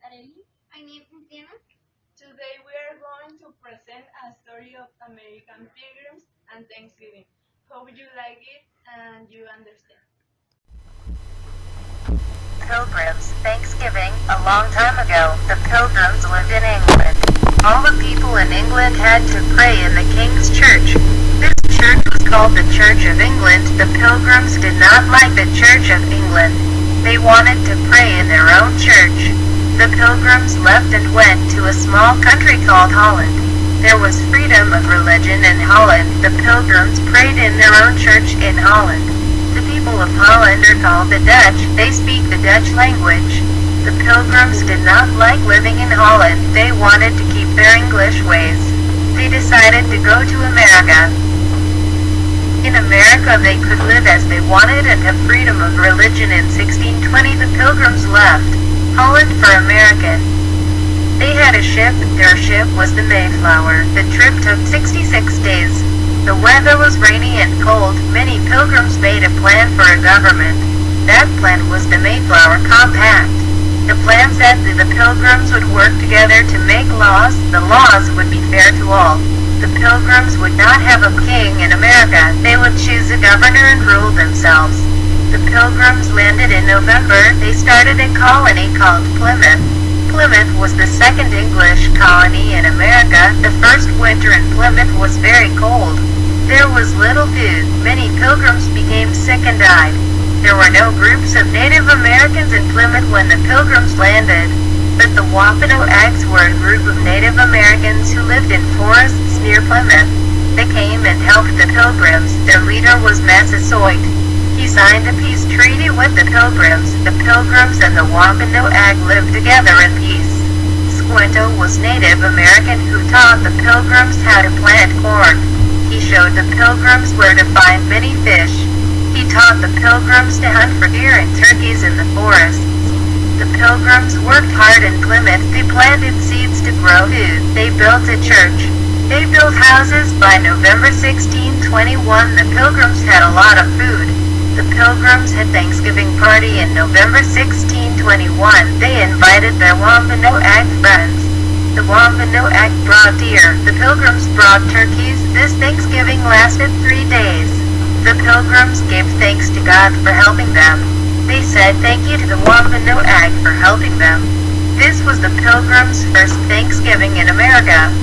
I name Diana. Today we are going to present a story of American pilgrims and Thanksgiving. Hope you like it and you understand. Pilgrims, Thanksgiving. A long time ago, the Pilgrims lived in England. All the people in England had to pray in the King's Church. This church was called the Church of England. The Pilgrims did not like the Church of England. They wanted to pray in their own church. The Pilgrims left and went to a small country called Holland. There was freedom of religion in Holland. The Pilgrims prayed in their own church in Holland. The people of Holland are called the Dutch. They speak the Dutch language. The Pilgrims did not like living in Holland. They wanted to keep their English ways. They decided to go to America. In America they could live as they wanted and have freedom of religion. In 1620 the Pilgrims left Holland for America. They had a ship. Their ship was the Mayflower. The trip took 66 days. The weather was rainy and cold. Many pilgrims made a plan for a government. That plan was the Mayflower Compact. The plan said that the pilgrims would work together to make laws. The laws would be fair to all. The pilgrims would not have a king in America. They would choose a governor and rule themselves. The Pilgrims landed in November. They started a colony called Plymouth. Plymouth was the second English colony in America. The first winter in Plymouth was very cold. There was little food. Many Pilgrims became sick and died. There were no groups of Native Americans in Plymouth when the Pilgrims landed, but the Wampanoags were a group of Native Americans who lived in forests near Plymouth. They came and helped the Pilgrims. Their leader was Massasoit. He signed a peace treaty with the Pilgrims. The Pilgrims and the Wampanoag lived together in peace. Squinto was Native American who taught the Pilgrims how to plant corn. He showed the Pilgrims where to find many fish. He taught the Pilgrims to hunt for deer and turkeys in the forests. The Pilgrims worked hard in Plymouth. They planted seeds to grow food. They built a church. They built houses. By November 1621, the Pilgrims had a lot of food. The Pilgrims had Thanksgiving party in November 1621. They invited their Wampanoag friends. The Wampanoag brought deer. The Pilgrims brought turkeys. This Thanksgiving lasted 3 days. The Pilgrims gave thanks to God for helping them. They said thank you to the Wampanoag for helping them. This was the Pilgrims' first Thanksgiving in America.